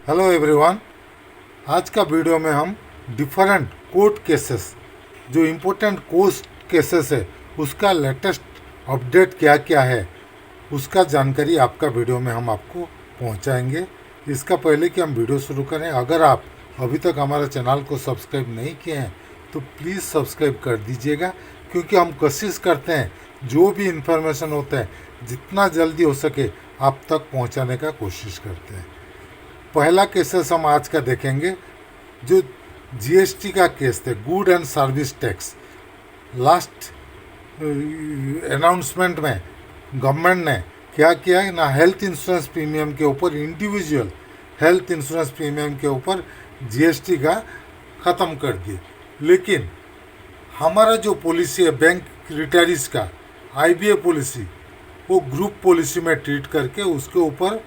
Hello everyone. आज का video में हम डिफरेंट कोर्ट केसेस, जो इम्पोर्टेंट कोर्ट केसेस है, उसका लेटेस्ट अपडेट क्या क्या है उसका जानकारी आपका वीडियो में हम आपको पहुंचाएंगे। इसका पहले कि हम वीडियो शुरू करें, अगर आप अभी तक हमारे चैनल को सब्सक्राइब नहीं किए हैं तो प्लीज़ सब्सक्राइब कर दीजिएगा, क्योंकि हम कोशिश करते हैं जो भी इन्फॉर्मेशन होता है जितना जल्दी हो सके आप तक पहुंचाने का कोशिश करते हैं। पहला केसेस हम आज का देखेंगे, जो जीएसटी का केस थे, good and service tax. Last announcement में गवर्नमेंट ने क्या किया है ना, हेल्थ इंश्योरेंस प्रीमियम के ऊपर, इंडिविजुअल हेल्थ इंश्योरेंस प्रीमियम के ऊपर जीएसटी का ख़त्म कर दिए। लेकिन हमारा जो पॉलिसी है बैंक रिटायरीज का, आईबीए पॉलिसी, वो ग्रुप पॉलिसी में ट्रीट करके उसके ऊपर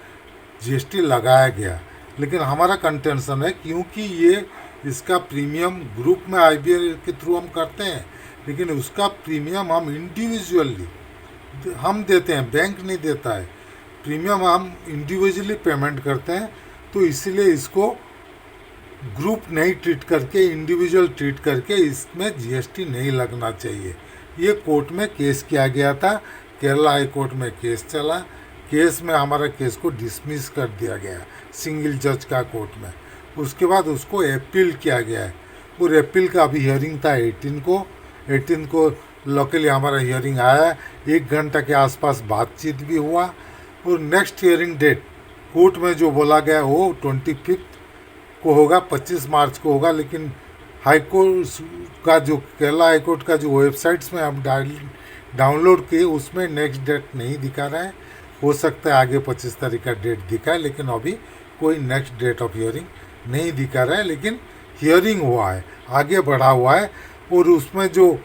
जीएसटी लगाया गया। लेकिन हमारा कंटेंशन है, क्योंकि ये इसका प्रीमियम ग्रुप में आईबीए के थ्रू हम करते हैं, लेकिन उसका प्रीमियम हम इंडिविजुअली हम देते हैं, बैंक नहीं देता है। प्रीमियम हम इंडिविजुअली पेमेंट करते हैं, तो इसलिए इसको ग्रुप नहीं ट्रीट करके इंडिविजुअल ट्रीट करके इसमें जीएसटी नहीं लगना चाहिए। ये कोर्ट में केस किया गया था, केरला हाई कोर्ट में केस चला। केस में हमारा केस को डिसमिस कर दिया गया सिंगल जज का कोर्ट में। उसके बाद उसको अपील किया गया है, और अपील का अभी हियरिंग था 18 को लोकली हमारा हियरिंग आया। 1 घंटा के आसपास बातचीत भी हुआ, और नेक्स्ट हियरिंग डेट कोर्ट में जो बोला गया वो 25 को होगा, 25 मार्च को होगा। लेकिन हाई कोर्ट का जो केरला हाई कोर्ट का जो वेबसाइट्स में हम डाउनलोड किए उसमें नेक्स्ट डेट नहीं दिखा रहा है। हो सकता है आगे 25 तारीख का डेट दिखा है, लेकिन अभी कोई नेक्स्ट डेट ऑफ हियरिंग नहीं दिखा रहा है। लेकिन हियरिंग हुआ है, आगे बढ़ा हुआ है, और उसमें जो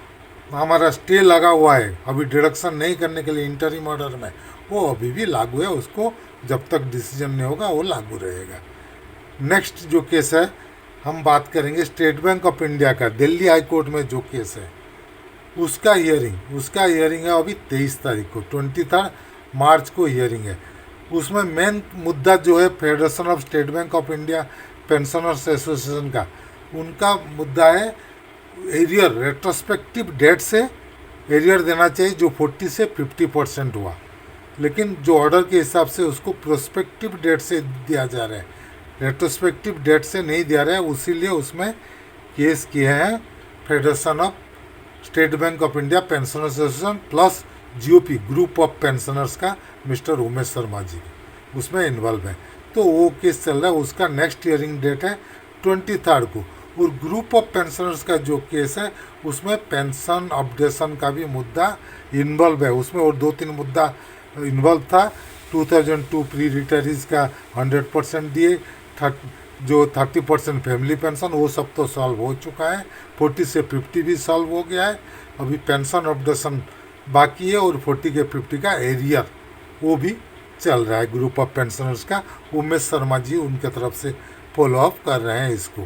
हमारा स्टे लगा हुआ है अभी डिडक्शन नहीं करने के लिए इंटरिम ऑर्डर में, वो अभी भी लागू है। उसको जब तक डिसीजन नहीं होगा वो लागू रहेगा। नेक्स्ट जो केस है हम बात करेंगे स्टेट बैंक ऑफ इंडिया का, दिल्ली हाई कोर्ट में जो केस है उसका हियरिंग है अभी 23 तारीख को, 23 मार्च को हियरिंग है। उसमें मेन मुद्दा जो है federation of state bank of India pensioners association का, उनका मुद्दा है एरियर, रेट्रोस्पेक्टिव डेट से एरियर देना चाहिए जो 40 से 50% हुआ। लेकिन जो ऑर्डर के हिसाब से उसको प्रोस्पेक्टिव डेट से दिया जा रहा है, रेट्रोस्पेक्टिव डेट से नहीं दिया रहा है। इसीलिए उसमें केस किए हैं federation of state bank of India pensioners association plus GOP group of pensioners का मिस्टर उमेश शर्मा जी उसमें इन्वॉल्व है। तो वो केस चल रहा है, उसका नेक्स्ट हियरिंग डेट है 23 को। और ग्रुप ऑफ पेंशनर्स का जो केस है उसमें पेंशन अपडेशन का भी मुद्दा इन्वॉल्व है। उसमें और 2-3 मुद्दा इन्वॉल्व था। 2002 प्री रिटायरीज का 100% दिए, जो 30% फैमिली पेंशन, वो सब तो सॉल्व हो चुका है। 40 से 50 भी सॉल्व हो गया है। अभी पेंशन अपडेशन बाकी है, और 40 के 50 का एरियर वो भी चल रहा है ग्रुप ऑफ पेंशनर्स का। उमेश शर्मा जी उनके तरफ से फॉलो अप कर रहे हैं इसको,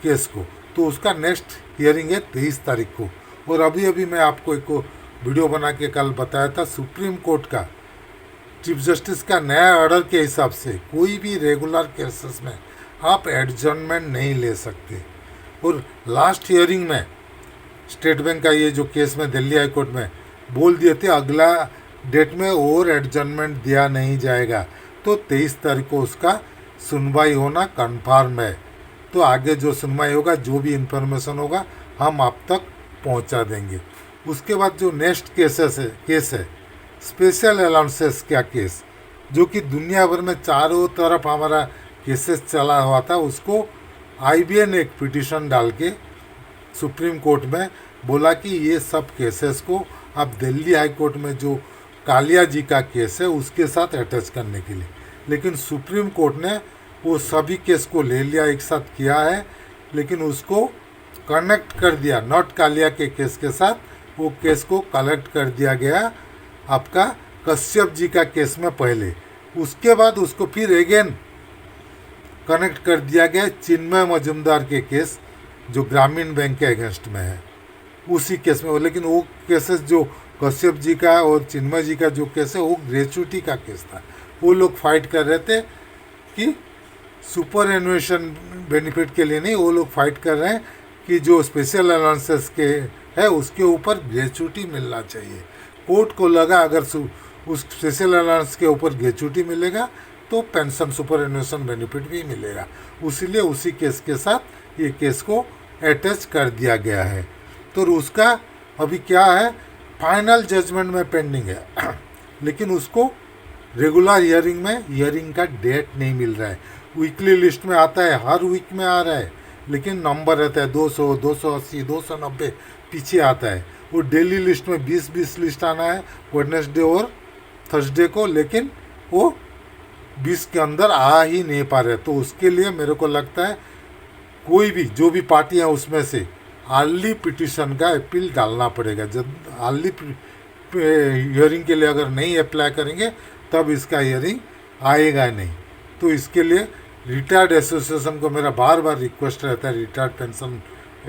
केस को। तो उसका नेक्स्ट हियरिंग है 23 तारीख को। और अभी मैं आपको एक वीडियो बना के कल बताया था, सुप्रीम कोर्ट का चीफ जस्टिस का नया ऑर्डर के हिसाब से कोई भी रेगुलर केसेस में आप एडजर्नमेंट नहीं ले सकते। और लास्ट हियरिंग में स्टेट बैंक का ये जो केस में दिल्ली हाई कोर्ट में बोल दिए थे अगला डेट में और एडजर्नमेंट दिया नहीं जाएगा। तो 23 तारीख को उसका सुनवाई होना कन्फर्म है। तो आगे जो सुनवाई होगा, जो भी इंफॉर्मेशन होगा, हम आप तक पहुंचा देंगे। उसके बाद जो नेक्स्ट केस है स्पेशल अलाउंसेस का केस, जो कि दुनिया भर में चारों तरफ हमारा केसेस चला हुआ था। उसको आईबीए ने एक पिटीशन डाल के सुप्रीम कोर्ट में बोला कि ये सब केसेस को आप दिल्ली हाई कोर्ट में जो कालिया जी का केस है उसके साथ अटैच करने के लिए। लेकिन सुप्रीम कोर्ट ने वो सभी केस को ले लिया, एक साथ किया है, लेकिन उसको कनेक्ट कर दिया नॉट कालिया के केस के साथ। वो केस को कलेक्ट कर दिया गया आपका कश्यप जी का केस में पहले। उसके बाद उसको फिर अगेन कनेक्ट कर दिया गया चिन्मय मजुमदार के केस जो ग्रामीण बैंक के अगेंस्ट में है, उसी केस में। लेकिन वो केसेस जो कश्यप जी का और चिन्मय जी का जो केस है वो ग्रेचुटी का केस था। वो लोग फाइट कर रहे थे कि सुपर एनुएशन बेनिफिट के लिए नहीं, वो लोग फाइट कर रहे हैं कि जो स्पेशल अलाउंसेस के है उसके ऊपर ग्रेचुटी मिलना चाहिए। कोर्ट को लगा अगर उस स्पेशल अलाउंस के ऊपर ग्रेचुटी मिलेगा तो पेंशन सुपर एनुएशन बेनिफिट भी मिलेगा, इसीलिए उसी केस के साथ ये केस को अटैच कर दिया गया है। तो उसका अभी क्या है, फाइनल जजमेंट में पेंडिंग है लेकिन उसको रेगुलर हियरिंग में हियरिंग का डेट नहीं मिल रहा है। वीकली लिस्ट में आता है, हर वीक में आ रहा है, लेकिन नंबर रहता है 200, 280, 290 पीछे आता है। वो डेली लिस्ट में 20-20 लिस्ट आना है वेडनेसडे और थर्सडे को, लेकिन वो 20 के अंदर आ ही नहीं पा रहे। तो उसके लिए मेरे को लगता है कोई भी जो भी पार्टी है उसमें से अर्ली पिटिशन का अपील डालना पड़ेगा। जब अर्ली हियरिंग के लिए अगर नहीं अप्लाई करेंगे तब इसका हियरिंग आएगा नहीं। तो इसके लिए रिटायर्ड एसोसिएशन को मेरा बार बार रिक्वेस्ट रहता है, रिटायर्ड पेंशन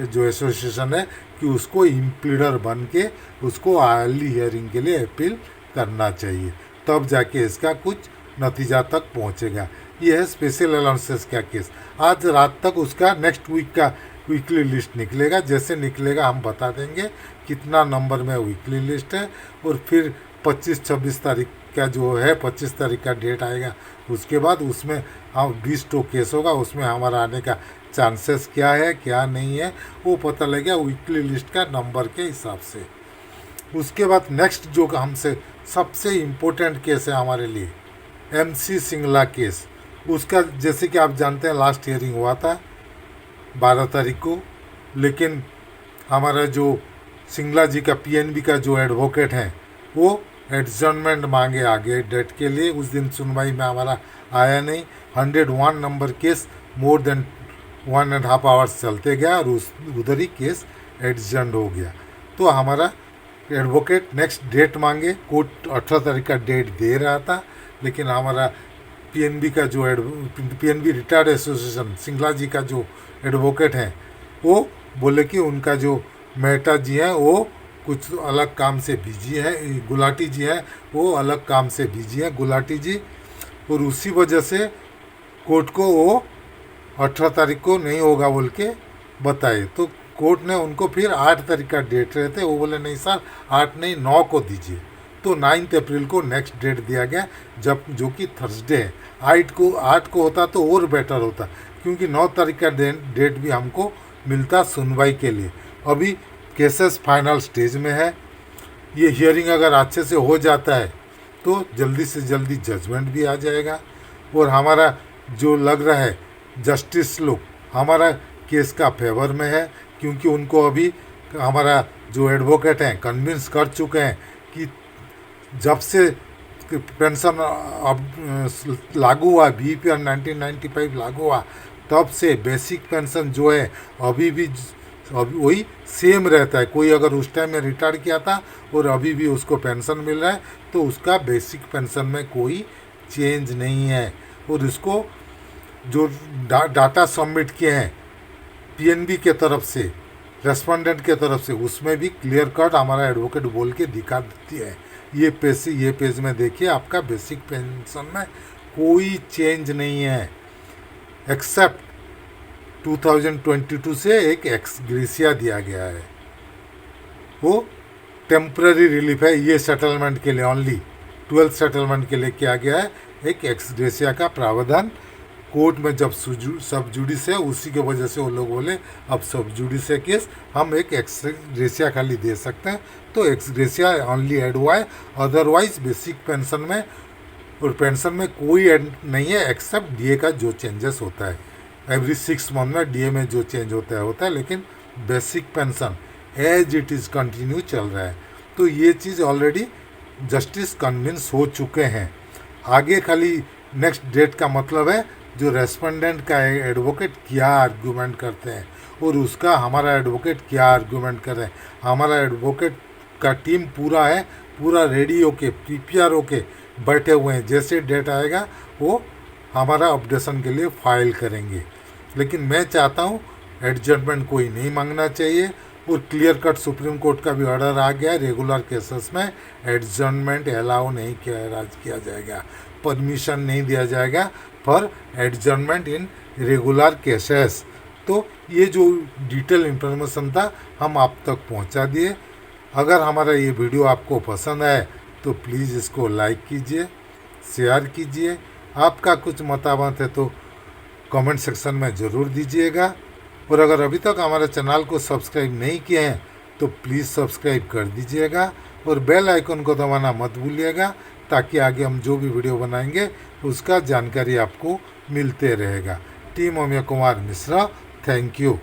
जो एसोसिएशन है, कि उसको इम्प्लीडर बन के उसको अर्ली हियरिंग के लिए अपील करना चाहिए, तब जाके इसका कुछ नतीजा तक पहुंचेगा। ये है स्पेशल अलाउंसेस का केस। आज रात तक उसका नेक्स्ट वीक का वीकली लिस्ट निकलेगा, जैसे निकलेगा हम बता देंगे कितना नंबर में वीकली लिस्ट है। और फिर 25-26 तारीख का जो है 25 तारीख का डेट आएगा, उसके बाद उसमें हम 20 टो केस होगा, उसमें हमारा आने का चांसेस क्या है क्या नहीं है वो पता लगेगा वीकली लिस्ट का नंबर के हिसाब से। उसके बाद नेक्स्ट जो हमसे सबसे इम्पोर्टेंट केस है हमारे लिए, MC सिंगला केस। उसका जैसे कि आप जानते हैं लास्ट हियरिंग हुआ था 12 तारीख को, लेकिन हमारा जो सिंगला जी का PNB का जो एडवोकेट हैं वो एडजर्नमेंट मांगे आगे डेट के लिए। उस दिन सुनवाई में हमारा आया नहीं। 101 number case more than 1.5 hours चलते गया और उधर ही केस एडजर्न हो गया। तो हमारा एडवोकेट नेक्स्ट डेट मांगे, कोर्ट 18 तारीख का डेट दे रहा था, लेकिन हमारा PNB का जो PNB रिटायर्ड एसोसिएशन सिंगला जी का जो एडवोकेट हैं वो बोले कि उनका जो मेहता जी हैं वो कुछ अलग काम से बिजी हैं, गुलाटी जी हैं वो अलग काम से बिजी हैं गुलाटी जी, और उसी वजह से कोर्ट को वो 18 तारीख को नहीं होगा बोल के बताए। तो कोर्ट ने उनको फिर 8 तारीख का डेट रहते, वो बोले नहीं सर 8 नहीं 9 को दीजिए। तो 9 अप्रैल को नेक्स्ट डेट दिया गया, जब जो कि थर्सडे है। 8 को होता तो और बेटर होता, क्योंकि 9 तारीख का डेट भी हमको मिलता सुनवाई के लिए। अभी केसेस फाइनल स्टेज में है। ये हियरिंग अगर अच्छे से हो जाता है तो जल्दी से जल्दी जजमेंट भी आ जाएगा। और हमारा जो लग रहा है जस्टिस लोग हमारा केस का फेवर में है, क्योंकि उनको अभी हमारा जो एडवोकेट हैं कन्विंस कर चुके हैं कि जब से पेंशन अब लागू हुआ, BPR 1995 लागू हुआ, तब से बेसिक पेंशन जो है अभी वही सेम रहता है। कोई अगर उस टाइम में रिटायर किया था और अभी भी उसको पेंशन मिल रहा है तो उसका बेसिक पेंशन में कोई चेंज नहीं है। और इसको जो डाटा सबमिट किए हैं PNB के तरफ से, रेस्पोंडेंट के तरफ से, उसमें भी क्लियर कट हमारा एडवोकेट बोल के दिखा देती है, ये पेज में देखिए आपका बेसिक पेंशन में कोई चेंज नहीं है, एक्सेप्ट 2022 से एक एक्स ग्रेसिया दिया गया है, वो टेम्पररी रिलीफ है। ये सेटलमेंट के लिए ओनली 12th सेटलमेंट के लिए किया गया है। एक एक्स ग्रेसिया का प्रावधान कोर्ट में जब सब जुडिस है, उसी के वजह से वो लोग बोले अब सब जुडिस है केस, हम एक एक्स ग्रेसिया खाली दे सकते हैं। तो एक्स ग्रेसिया ओनली ऐड हुआ है, अदरवाइज बेसिक पेंशन में और पेंशन में कोई ऐड नहीं है, एक्सेप्ट DA का जो चेंजेस होता है एवरी 6 मंथ में DA में जो चेंज होता है, लेकिन basic pension as it is continue चल रहा है। तो ये चीज़ ऑलरेडी जस्टिस कन्विंस हो चुके हैं। आगे खाली नेक्स्ट डेट का मतलब है जो रेस्पोंडेंट का एडवोकेट क्या आर्गूमेंट करते हैं और उसका हमारा एडवोकेट क्या आर्गूमेंट कर रहे हैं। हमारा एडवोकेट का टीम पूरा है, पूरा रेडी होके PPR होके बैठे हुए हैं। जैसे डेट आएगा वो हमारा अपडेशन के लिए फाइल करेंगे। लेकिन मैं चाहता हूँ एडजर्नमेंट कोई नहीं मांगना चाहिए, और क्लियर कट सुप्रीम कोर्ट का भी ऑर्डर आ गया है, रेगुलर केसेस में एडजर्नमेंट अलाउ नहीं किया जाएगा, परमिशन नहीं दिया जाएगा। For adjournment in regular cases. तो ये जो डिटेल इन्फॉर्मेशन था हम आप तक पहुंचा दिए। अगर हमारा ये वीडियो आपको पसंद आए तो प्लीज़ इसको लाइक कीजिए, शेयर कीजिए। आपका कुछ मतामत है तो कमेंट सेक्शन में ज़रूर दीजिएगा। और अगर अभी तक हमारे चैनल को सब्सक्राइब नहीं किए हैं तो प्लीज़ सब्सक्राइब कर दीजिएगा और बेल आइकन को दबाना मत भूलिएगा, ताकि आगे हम जो भी वीडियो बनाएंगे उसका जानकारी आपको मिलते रहेगा। Team Amiya Kumar Mishra, thank you.